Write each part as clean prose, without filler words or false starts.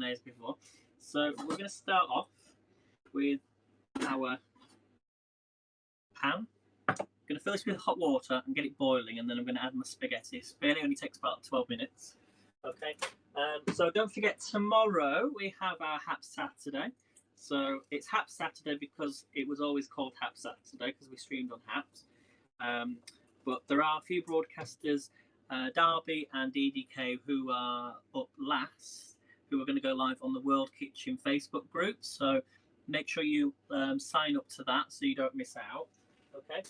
bolognese before. So we're going to start off with our pan. I'm going to fill this with hot water and get it boiling, and then I'm going to add my spaghetti. Spaghetti only takes about 12 minutes. Okay. So don't forget, tomorrow we have our Hap Saturday. So it's Hap Saturday because it was always called Hap Saturday because we streamed on Haps. But there are a few broadcasters, Derby and DDK, who are up last, who are going to go live on the World Kitchen Facebook group. So make sure you sign up to that so you don't miss out. Okay.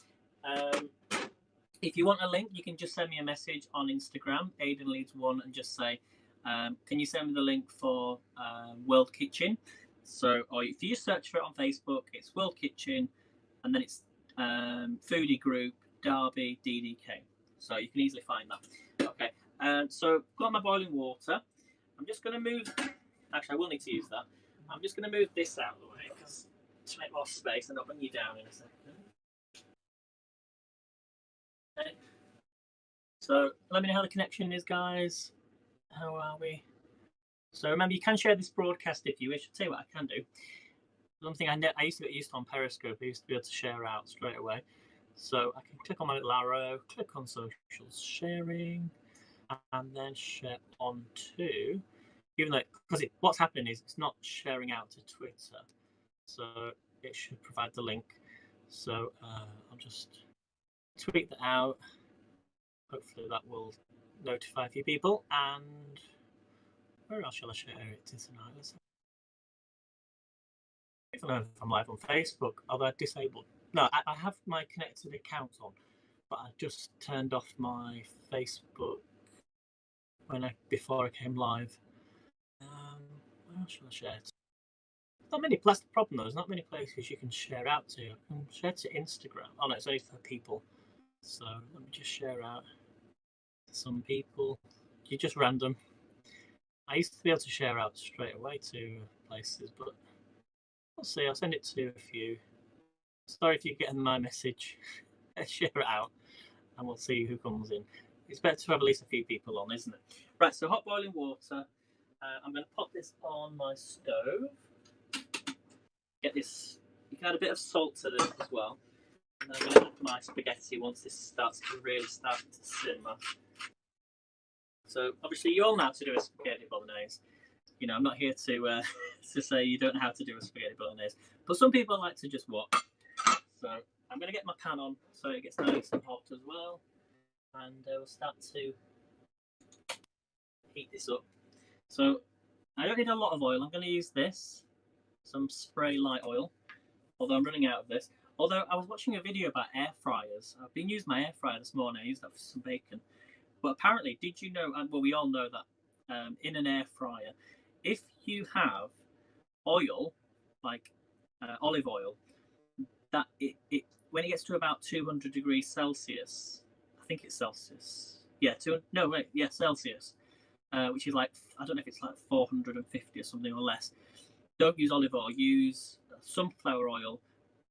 If you want a link, you can just send me a message on Instagram, AidenLeads1, and just say, can you send me the link for World Kitchen? So, or if you just search for it on Facebook, it's World Kitchen, and then it's Foodie Group, Derby, DDK. So you can easily find that. Okay, so got my boiling water. I'm just going to move, actually I will need to use that. I'm just going to move this out of the way because to make more space, and I'll bring you down in a second. Okay. So let me know how the connection is, guys. How are we? So remember, you can share this broadcast if you wish. I'll tell you what I can do. One thing I used to get used to on Periscope, I used to be able to share out straight away. So I can click on my little arrow, click on socials sharing, and then share on to, even though, because what's happening is it's not sharing out to Twitter. So it should provide the link. So I'll just tweet that out. Hopefully that will notify a few people. And where else shall I share it to tonight? I don't know if I'm live on Facebook, although I disabled. No, I have my connected account on, but I just turned off my Facebook before I came live. Where else shall I share it? Not many. That's the problem, though. There's not many places you can share out to. I can share to Instagram. Oh no, it's only for people. So let me just share out to some people. You just random. I used to be able to share out straight away to places, but we'll see. I'll send it to a few. Sorry if you're getting my message. Share it out, and we'll see who comes in. It's better to have at least a few people on, isn't it? Right, so hot boiling water. I'm going to pop this on my stove. Get this. You can add a bit of salt to this as well. And I'm going to add my spaghetti once this starts to really start to simmer. So obviously you all know how to do a spaghetti bolognese. You know, I'm not here to to say you don't know how to do a spaghetti bolognese, but some people like to just watch. So I'm going to get my pan on so it gets nice and hot as well, and we'll start to heat this up. So I don't need a lot of oil. I'm going to use this, some spray light oil, although I'm running out of this. Although I was watching a video about air fryers. I've been using my air fryer this morning. I used that for some bacon. But apparently, did you know, well, we all know that in an air fryer, if you have oil, like olive oil, that it when it gets to about 200 degrees Celsius, I think it's Celsius. Yeah, Celsius, which is like, I don't know if it's like 450 or something or less. Don't use olive oil. Use sunflower oil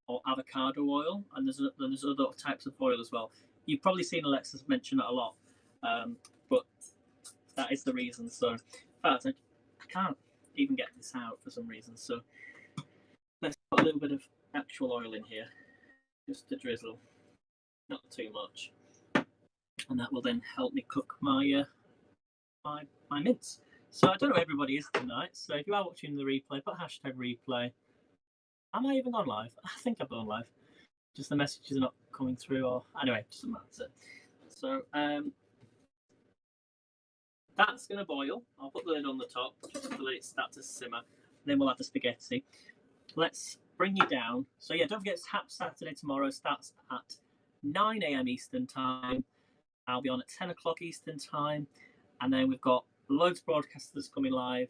or avocado oil, and there's other types of oil as well. You've probably seen Alexis mention it a lot. But that is the reason. So, in fact, I can't even get this out for some reason. So, let's put a little bit of actual oil in here, just to drizzle, not too much, and that will then help me cook my my mince. So I don't know where everybody is tonight. So if you are watching the replay, put hashtag replay. Am I even on live? I think I've gone live. Just the messages are not coming through, or anyway, doesn't matter. So that's going to boil. I'll put the lid on the top just to let it start to simmer. Then we'll add the spaghetti. Let's bring you down. So yeah, don't forget it's Hap Saturday tomorrow. Starts at 9 AM Eastern time. I'll be on at 10 o'clock Eastern time. And then we've got loads of broadcasters coming live.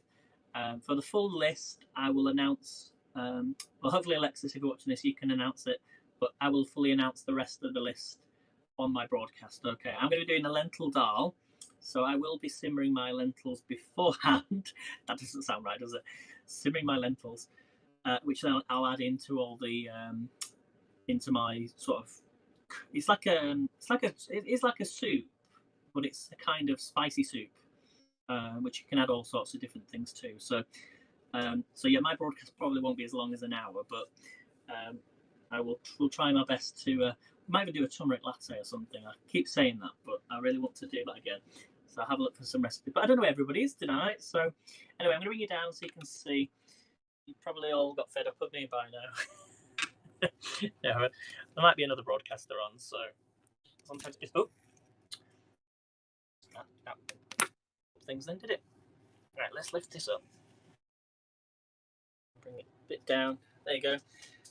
For the full list, I will announce, well, hopefully Alexis, if you're watching this, you can announce it. But I will fully announce the rest of the list on my broadcast. Okay, I'm going to be doing a lentil dal. So I will be simmering my lentils beforehand. That doesn't sound right, does it? Simmering my lentils, which then I'll add into all the into my sort of. It's like a soup, but it's a kind of spicy soup. which you can add all sorts of different things to. So yeah, my broadcast probably won't be as long as an hour, but I will try my best to. Might even do a turmeric latte or something. I keep saying that, but I really want to do that again. So I'll have a look for some recipes. But I don't know where everybody is tonight. So anyway, I'm going to bring you down so you can see. You probably all got fed up with me by now. Yeah, there might be another broadcaster on, so sometimes it's things then, did it? Right, let's lift this up. Bring it a bit down. There you go.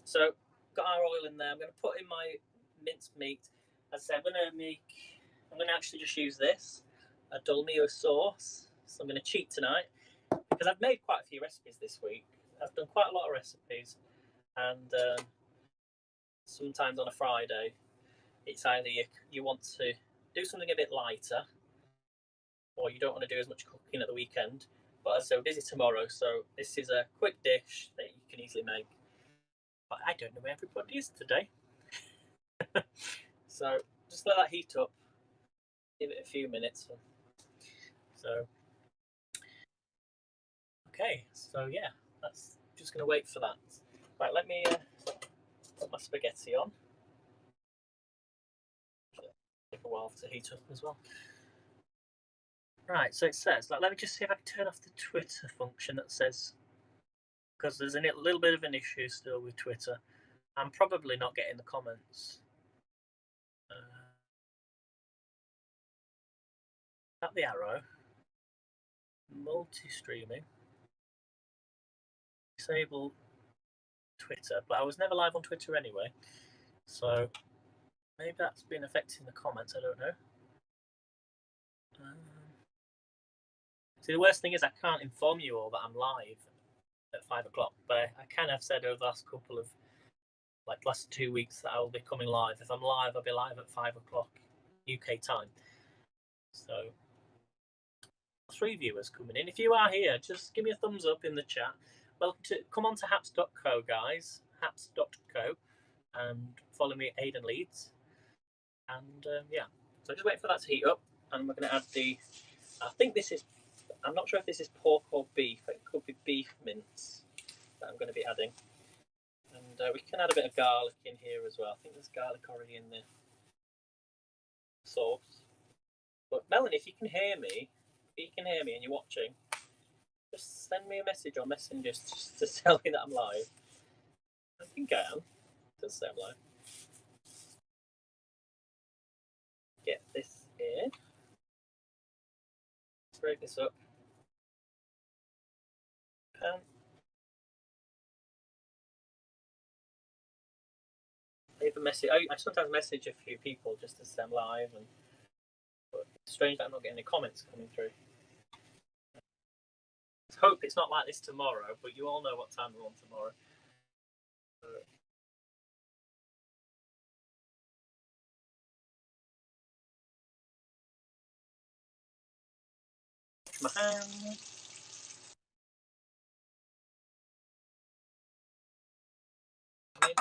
So got our oil in there. I'm going to put in my minced meat. As I said, I'm going to actually just use this, a dolmio sauce. So I'm going to cheat tonight because I've made quite a few recipes this week. I've done quite a lot of recipes, and sometimes on a Friday, it's either you want to do something a bit lighter, or you don't want to do as much cooking at the weekend. But I'm so busy tomorrow, so this is a quick dish that you can easily make. But I don't know where everybody is today. So just let that heat up. Give it a few minutes. So okay, so yeah, that's just going to wait for that. Right, let me put my spaghetti on. Take a while to heat up as well. Right, so it says, let me just see if I can turn off the Twitter function that says, because there's a little bit of an issue still with Twitter. I'm probably not getting the comments. Tap the arrow. Multi-streaming. Disable Twitter, but I was never live on Twitter anyway, so maybe that's been affecting the comments. I don't know. See, the worst thing is I can't inform you all that I'm live at 5 o'clock, but I kind of said over the last couple of last 2 weeks that I will be coming live. If I'm live, I'll be live at 5 o'clock UK time. So 3 viewers coming in. If you are here, just give me a thumbs up in the chat. Welcome to come on to haps.co, guys. Haps.co, and follow me at Aidan Leeds. And yeah, so just wait for that to heat up, and we're going to add the. I think this is. I'm not sure if this is pork or beef. It could be beef mince that I'm going to be adding. And we can add a bit of garlic in here as well. I think there's garlic already in the sauce. But Melanie, if you can hear me and you're watching, just send me a message on Messenger just to tell me that I'm live. I think I am. It does say I'm live. Get this in. Let's break this up. Leave a message. I sometimes message a few people just to say I'm live, but it's strange that I'm not getting any comments coming through. I hope it's not like this tomorrow, but you all know what time we're on tomorrow. My hands. I mean,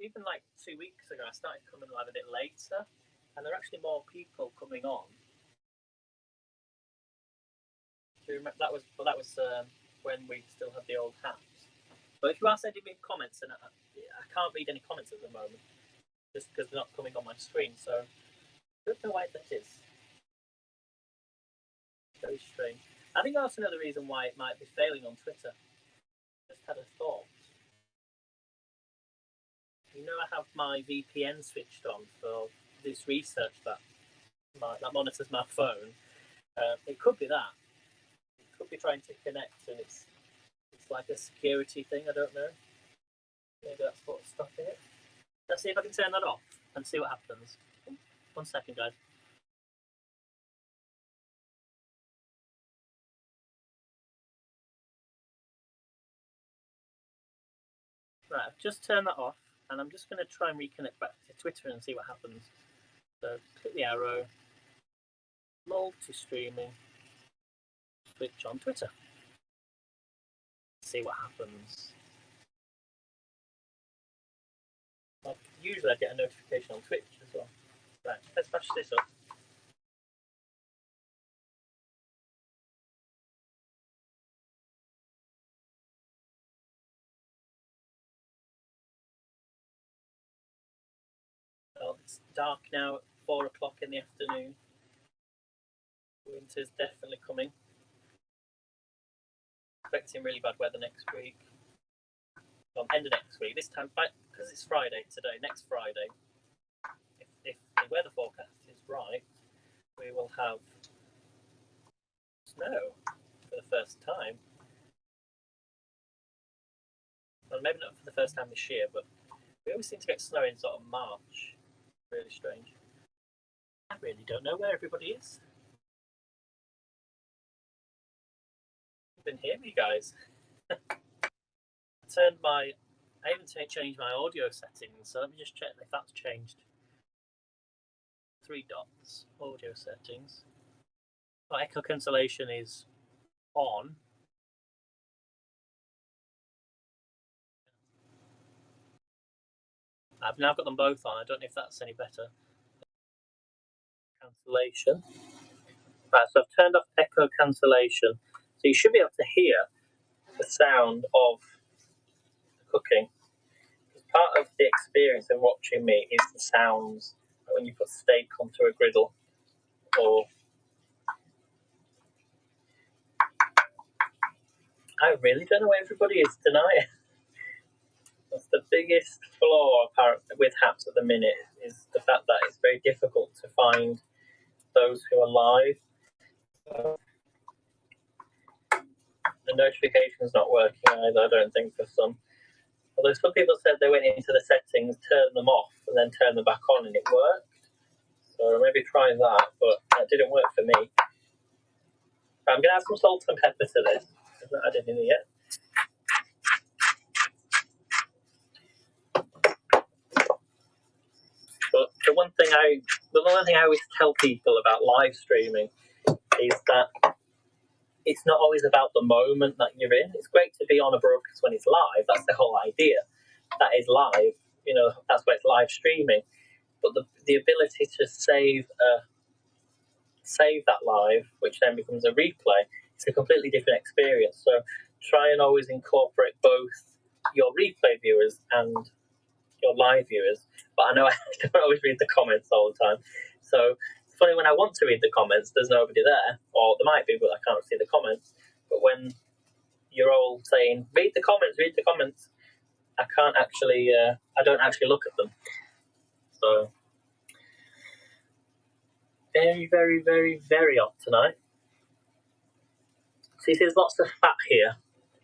even like 2 weeks ago, I started coming live a bit later, and there are actually more people coming on. That was when we still had the old hats. But if you are sending me comments, and I can't read any comments at the moment, just because they're not coming on my screen. So I don't know why that is. Very strange. I think that's another reason why it might be failing on Twitter. Just had a thought. You know, I have my VPN switched on for this research that monitors my phone. It could be that. It could be trying to connect, and it's like a security thing. I don't know. Maybe that's what's stopping it. Let's see if I can turn that off and see what happens. 1 second, guys. Right, I've just turned that off, and I'm just going to try and reconnect back to Twitter and see what happens. So click the arrow, multi-streaming, switch on Twitter. See what happens. Usually I get a notification on Twitch as well. Right, let's bash this up. It's dark now at 4 o'clock in the afternoon. Winter's definitely coming. Expecting really bad weather next week. Well, end of next week. This time, because it's Friday today, next Friday, if the weather forecast is right, we will have snow for the first time. Well, maybe not for the first time this year, but we always seem to get snow in sort of March. Really strange. I really don't know where everybody is. You can hear me, guys. I even changed my audio settings, so let me just check if that's changed. 3 dots, audio settings. Oh, echo cancellation is on. I've now got them both on. I don't know if that's any better. Cancellation. Right, so I've turned off echo cancellation. So you should be able to hear the sound of the cooking. Part of the experience of watching me is the sounds when you put steak onto a griddle, or I really don't know where everybody is tonight. That's the biggest flaw apparently with Haps at the minute, is the fact that it's very difficult to find those who are live. The notification's not working either, I don't think, for some. Although some people said they went into the settings, turned them off, and then turned them back on, and it worked. So maybe try that, but that didn't work for me. I'm going to add some salt and pepper to this. I've not added any yet. But the one thing I always tell people about live streaming is that it's not always about the moment that you're in. It's great to be on a broadcast when it's live. That's the whole idea. That is live. You know, that's why it's live streaming. But the ability to save that live, which then becomes a replay, it's a completely different experience. So try and always incorporate both your replay viewers and your live viewers. But I know I don't always read the comments all the time. So it's funny, when I want to read the comments, there's nobody there, or there might be, but I can't see the comments. But when you're all saying, read the comments, I can't actually, I don't actually look at them. So very, very, very, very odd tonight. See, there's lots of fat here.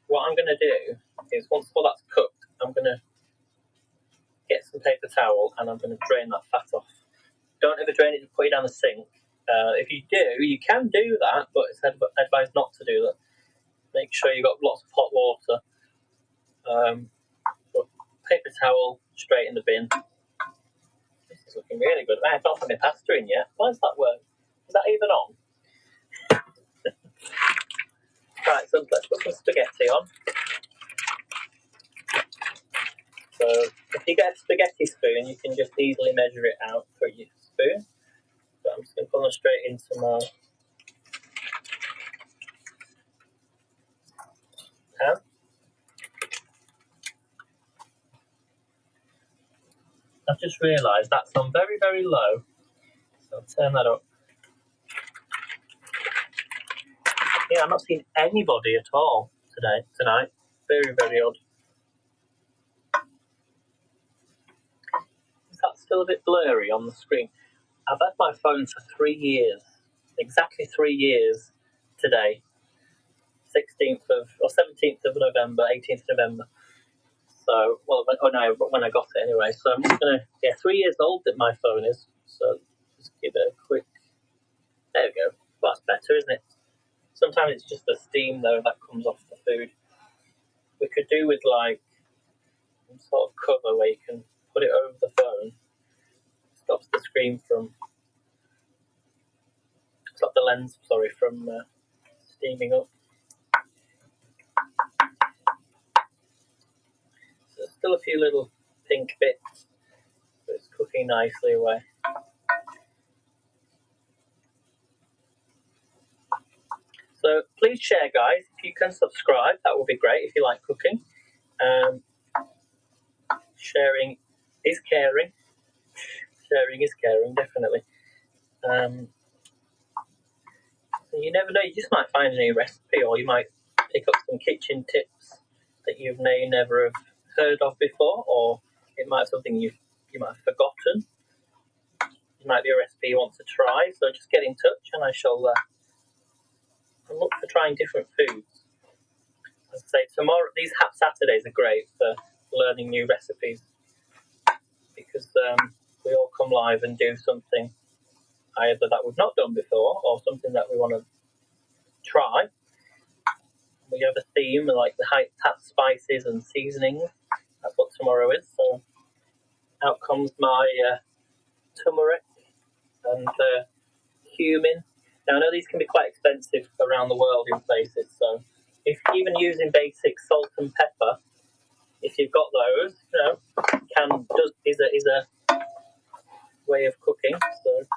What I'm going to do is, once all that's cooked, I'm going to get some paper towel and I'm going to drain that fat off. Don't ever drain it and put it down the sink. If you do, you can do that, but it's advised not to do that. Make sure you've got lots of hot water. Put paper towel straight in the bin. This is looking really good. I haven't put my pasta in yet. Why does that work? Is that even on? Right, so let's put some spaghetti on. So if you get a spaghetti spoon, you can just easily measure it out for your spoon. So I'm just going to put them straight into my pan. I've just realised that's on very, very low. So I'll turn that up. Yeah, I'm not seeing anybody at all tonight. Very, very odd. Is that still a bit blurry on the screen? I've had my phone for 3 years. Exactly 3 years today. 17th of November, 18th of November. So, when I got it anyway. So I'm just going to, 3 years old that my phone is. So just give it a quick, there we go. Well, that's better, isn't it? Sometimes it's just the steam, though, that comes off the food. We could do with, like, some sort of cover where you can put it over the phone. Stops the screen from, stop the lens, from steaming up. So there's still a few little pink bits, but it's cooking nicely away. So please share, guys. If you can subscribe, that would be great if you like cooking. Sharing is caring. Sharing is caring, definitely. You never know, you just might find a new recipe, or you might pick up some kitchen tips that you may never have heard of before, or it might be something you might have forgotten. It might be a recipe you want to try, so just get in touch and I shall look for trying different foods. As I say, tomorrow, these Saturdays are great for learning new recipes because we all come live and do something either that we've not done before or something that we want to try. We have a theme like the hot spices and seasonings. That's what tomorrow is. So out comes my turmeric and cumin. Now I know these can be quite expensive around the world in places. So if even using basic salt and pepper, if you've got those, is a way of cooking. So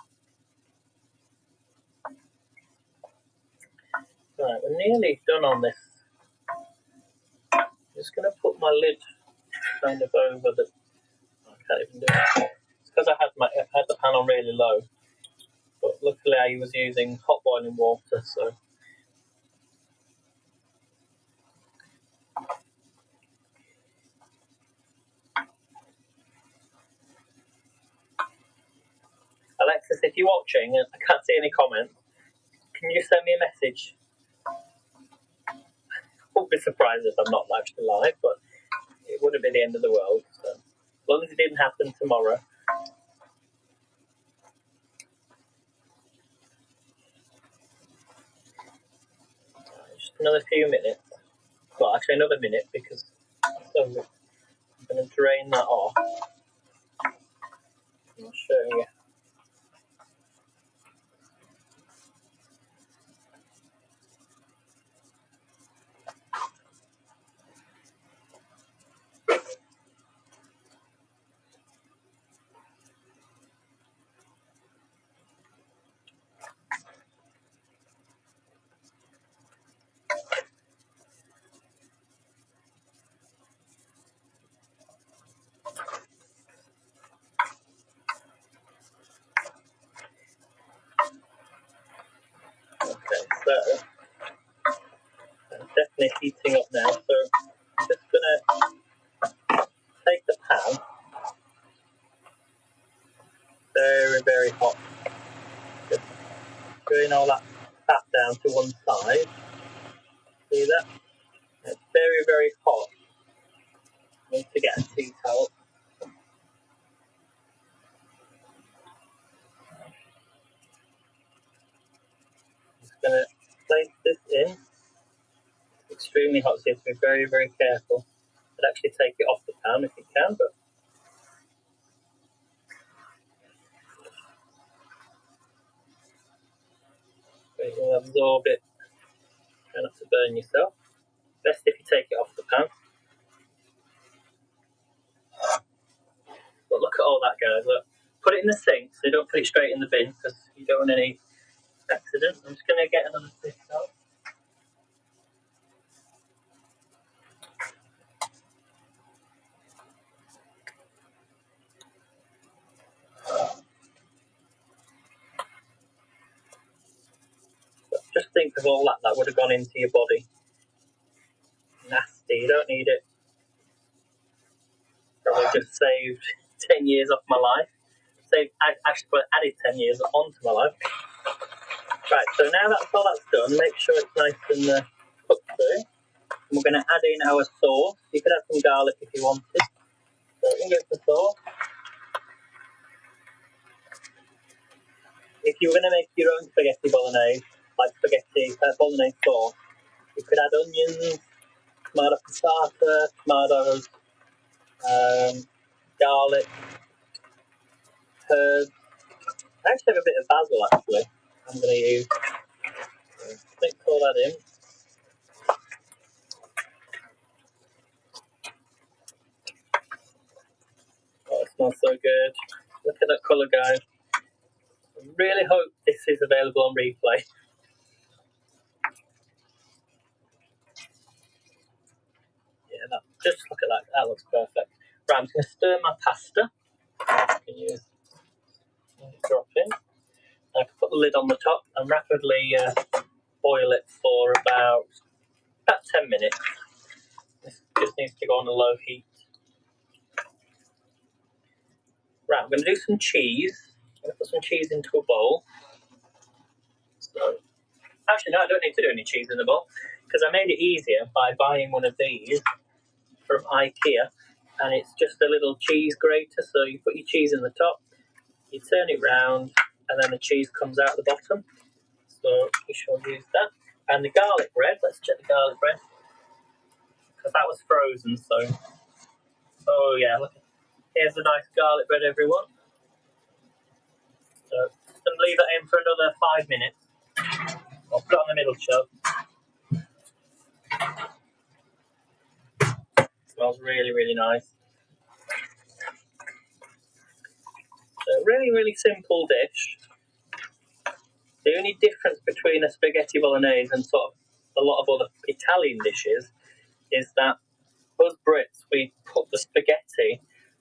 right, we're nearly done on this. I'm just going to put my lid kind of over the. I can't even do it. It's because I had the pan on really low. But luckily I was using hot boiling water, so Alexis, if you're watching and I can't see any comments, can you send me a message? I won't be surprised if I'm not actually live, but it wouldn't be the end of the world. So as long as it didn't happen tomorrow. Just another few minutes. Well, actually another minute because I'm going to drain that off. I'll show you. Okay, so it's definitely heating up now. So I'm just going to take the pan, very, very hot. Just bring all that fat down to one side. See that? It's very, very hot. I need to get a tea towel. I'm just going to place this in. It's extremely hot, so you have to be very, very careful. I'd actually take it off the pan if you can, but it will absorb it. Try not to burn yourself. Best if you take it off the pan. But look at all that, guys. Look. Put it in the sink, so you don't put it straight in the bin because you don't want any accidents. I'm just going to get another stick out. But just think of all that would have gone into your body. Nasty. You don't need it. Probably just saved 10 years off my life. Actually added 10 years onto my life. Right, so now that's all that's done, make sure it's nice and cooked through. And we're going to add in our sauce. You could add some garlic if you wanted. So we can go for sauce. If you were going to make your own spaghetti bolognese, like spaghetti bolognese sauce, you could add onions, tomato passata, tomatoes, garlic, herbs. I actually have a bit of basil actually. I'm going to use. Mix all that in. Oh, it smells so good. Look at that colour, guys. I really hope this is available on replay. Yeah, just look at that. That looks perfect. Right, I'm going to stir my pasta. I can use drop in. I can put the lid on the top and rapidly boil it for about 10 minutes. This just needs to go on a low heat. Right, I'm going to do some cheese. I'm going to put some cheese into a bowl. So, actually, no, I don't need to do any cheese in the bowl because I made it easier by buying one of these from IKEA, and it's just a little cheese grater. So you put your cheese in the top, you turn it round, and then the cheese comes out the bottom. So we shall use that. And the garlic bread, let's check the garlic bread because that was frozen. So, oh yeah, look, here's a nice garlic bread, everyone. So, and leave it in for another 5 minutes. I'll put it on the middle shelf. Smells really, really nice. So, really, really simple dish. The only difference between a spaghetti bolognese and sort of a lot of other Italian dishes is that us Brits, we put the spaghetti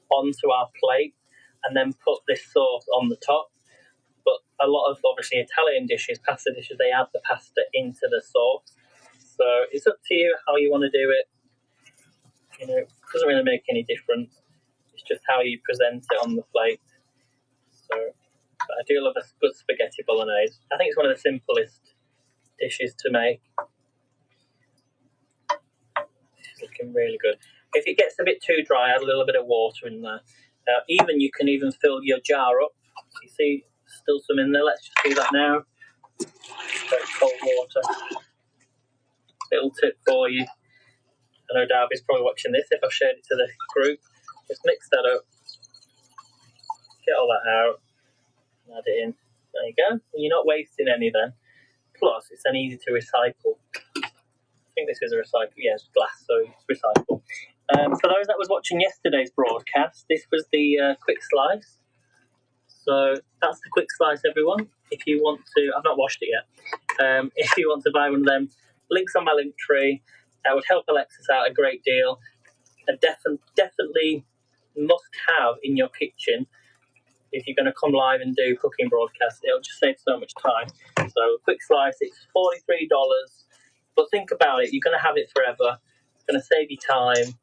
onto our plate and then put this sauce on the top. But a lot of, obviously, Italian dishes, pasta dishes, they add the pasta into the sauce. So it's up to you how you want to do it. You know, it doesn't really make any difference. It's just how you present it on the plate. So, but I do love a good spaghetti bolognese. I think it's one of the simplest dishes to make. It's looking really good. If it gets a bit too dry, add a little bit of water in there. You can even fill your jar up. You see, still some in there. Let's just do that now. Very cold water. Little tip for you. I know Darby's probably watching this. If I've shared it to the group, just mix that up. Get all that out. Add it in. There you go. And you're not wasting any then. Plus, it's then easy to recycle. I think this is a recycle. Yeah, it's glass, so it's recyclable. For those that was watching yesterday's broadcast, this was the quick slice. So that's the quick slice, everyone. If you want to, I've not washed it yet. If you want to buy one of them, links on my link tree. That would help Alexis out a great deal. A definitely must have in your kitchen if you're going to come live and do cooking broadcasts. It'll just save so much time. So quick slice, it's $43. But think about it, you're going to have it forever. It's going to save you time,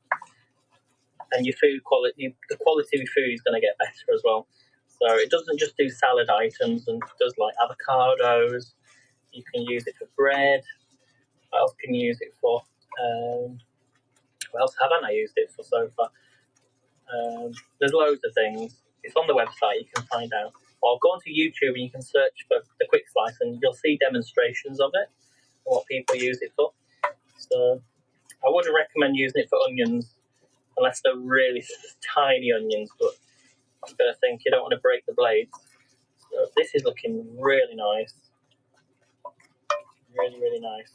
and your food quality, the quality of your food is going to get better as well. So it doesn't just do salad items, and it does like avocados. You can use it for bread. What else can you use it for? What else haven't I used it for so far? There's loads of things. It's on the website, you can find out. Or go onto YouTube and you can search for the quick slice and you'll see demonstrations of it and what people use it for. So I wouldn't recommend using it for onions unless they're really tiny onions, but you've got to think you don't want to break the blades. So this is looking really nice. Really, really nice.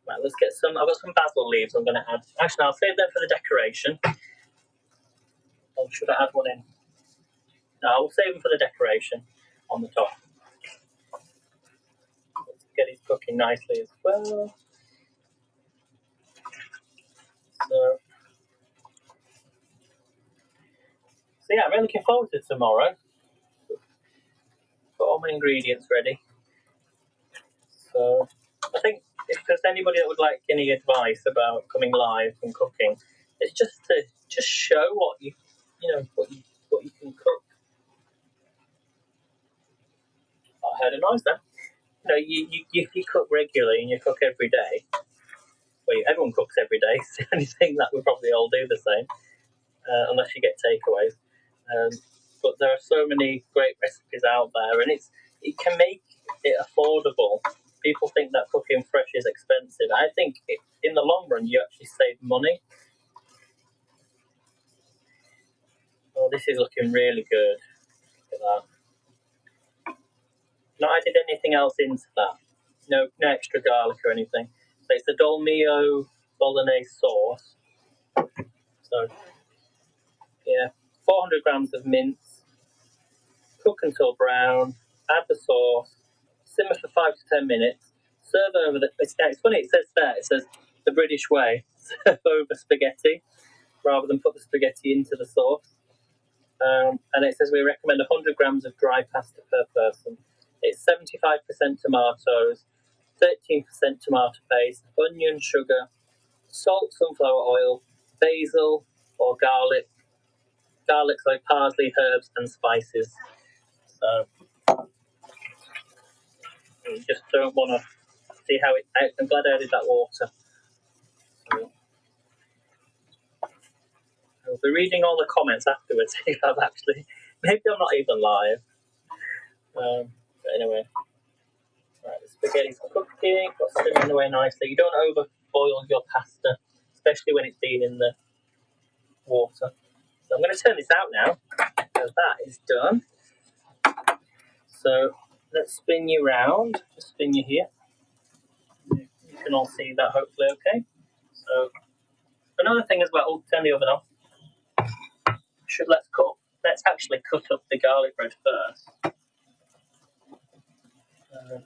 Right, let's get some. I've got some basil leaves I'm going to add. Actually, I'll save them for the decoration. Or should I add one in? No, I'll save them for the decoration on the top. Let's get it cooking nicely as well. So yeah, I'm really looking forward to tomorrow. Got all my ingredients ready. So I think if there's anybody that would like any advice about coming live and cooking, it's just to show what you can cook. I heard a noise then. You cook regularly and you cook every day. Well, everyone cooks every day. It's the only thing that we probably all do the same, unless you get takeaways. But there are so many great recipes out there, and it can make it affordable. People think that cooking fresh is expensive. I think in the long run, you actually save money. Oh, this is looking really good. Look at that. Not added anything else into that. No extra garlic or anything. So it's the Dolmio Bolognese sauce. So, yeah, 400 grams of mince. Cook until brown. Add the sauce. Simmer for 5 to 10 minutes. Serve over the. It's funny. It says the British way. Serve over spaghetti rather than put the spaghetti into the sauce. And it says we recommend 100 grams of dry pasta per person. It's 75% tomatoes, 13% tomato paste, onion, sugar, salt, sunflower oil, basil or garlic, like parsley, herbs and spices. So you just don't want to see how it. I'm glad I added that water. So I'll be reading all the comments afterwards if I've actually. Maybe I'm not even live. But anyway, right, the spaghetti's cooking. Got simmering away nicely. You don't overboil your pasta, especially when it's been in the water. So I'm going to turn this out now. So that is done. So let's spin you round. Just spin you here. You can all see that hopefully okay. So another thing as well, turn the oven off. Let's actually cut up the garlic bread first.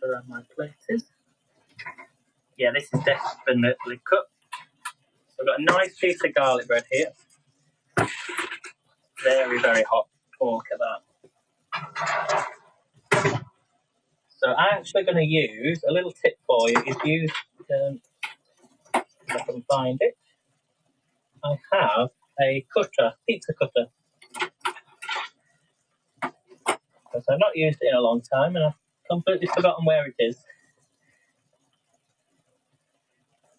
Around my places. Yeah, this is definitely cut. So I've got a nice piece of garlic bread here. Very, very hot. Oh, look at that. So I'm actually going to use, a little tip for you, is use, if I can find it, I have a cutter, pizza cutter. Because I've not used it in a long time and I've completely forgotten where it is.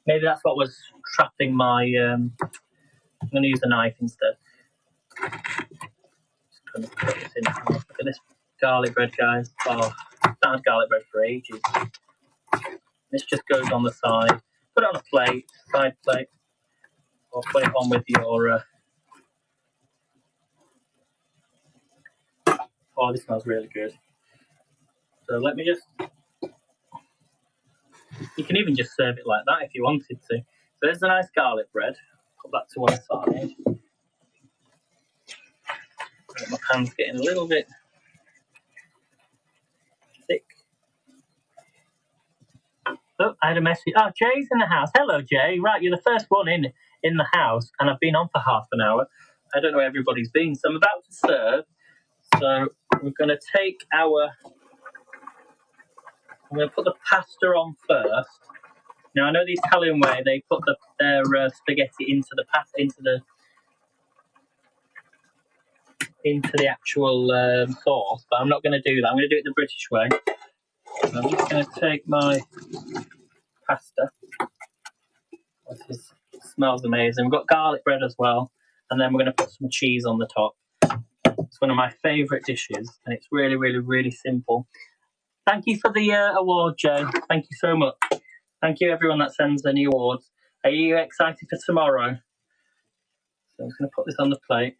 Maybe that's what was trapping my, I'm going to use a knife instead. Just going to put this in. Look at this garlic bread, guys. Oh, I've not had garlic bread for ages. This just goes on the side. Put it on a plate, side plate, or put it on with your... Oh, this smells really good. So let me just... You can even just serve it like that if you wanted to. So there's a nice garlic bread. Put that to one side. My pan's getting a little bit thick. Oh, I had a message. Oh, Jay's in the house. Hello, Jay. Right, you're the first one in the house, and I've been on for half an hour. I don't know where everybody's been, so I'm about to serve. So we're going to take I'm going to put the pasta on first. Now I know the Italian way; they put their spaghetti into the actual sauce, but I'm not going to do that. I'm going to do it the British way. So I'm just going to take my pasta. This smells amazing. We've got garlic bread as well, and then we're going to put some cheese on the top. It's one of my favourite dishes, and it's really, really, really simple. Thank you for the award, Joe. Thank you so much. Thank you, everyone that sends any awards. Are you excited for tomorrow? So I'm just going to put this on the plate.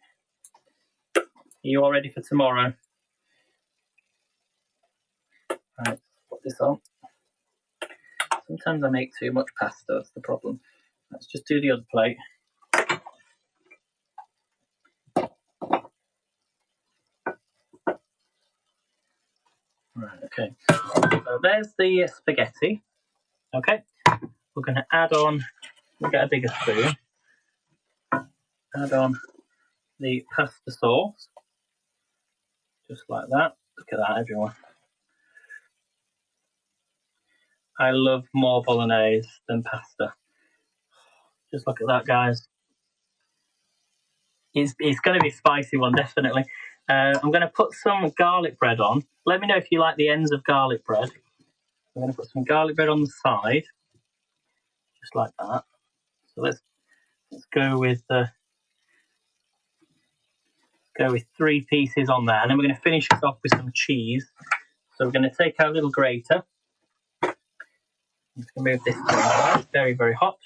Are you all ready for tomorrow? Right, put this on. Sometimes I make too much pasta, that's the problem. Let's just do the other plate. Right, okay. So there's the spaghetti. Okay. We're going to add on, we'll get a bigger spoon. Add on the pasta sauce. Just like that. Look at that, everyone. I love more bolognese than pasta. Just look at that, guys. It's going to be a spicy one, definitely. I'm going to put some garlic bread on. Let me know if you like the ends of garlic bread. I'm going to put some garlic bread on the side, just like that. So let's go with 3 pieces on there, and then we're going to finish this off with some cheese. So we're going to take our little grater. I'm just going to move this down. It's very, very hot.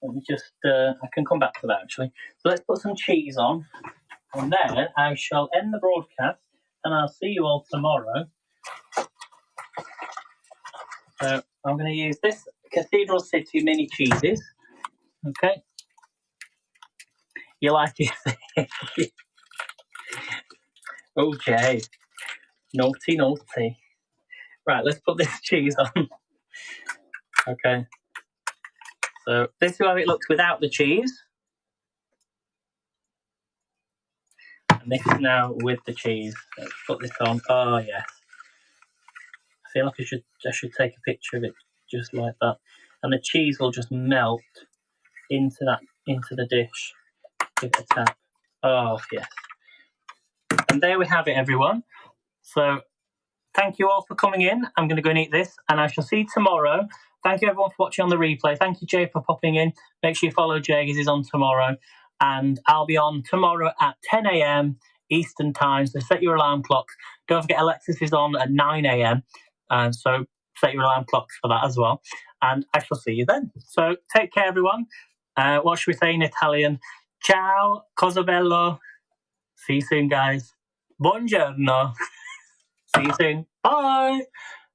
Let me just, I can come back to that actually. So let's put some cheese on, and then I shall end the broadcast, and I'll see you all tomorrow. So I'm going to use this Cathedral City mini cheeses. Okay. You like it? Oh, Jay. Naughty, naughty. Right, let's put this cheese on. Okay. So this is how it looks without the cheese. And this is now with the cheese. Let's put this on. Oh yes. I feel like I should take a picture of it just like that. And the cheese will just melt into the dish. Give it a tap. Oh yes. And there we have it, everyone. So thank you all for coming in. I'm going to go and eat this, and I shall see you tomorrow. Thank you, everyone, for watching on the replay. Thank you, Jay, for popping in. Make sure you follow Jay, as he's on tomorrow. And I'll be on tomorrow at 10 a.m. Eastern Time, so set your alarm clocks. Don't forget Alexis is on at 9 a.m., so set your alarm clocks for that as well. And I shall see you then. So take care, everyone. What should we say in Italian? Ciao, cosa bello. See you soon, guys. Buongiorno. See you soon. Bye.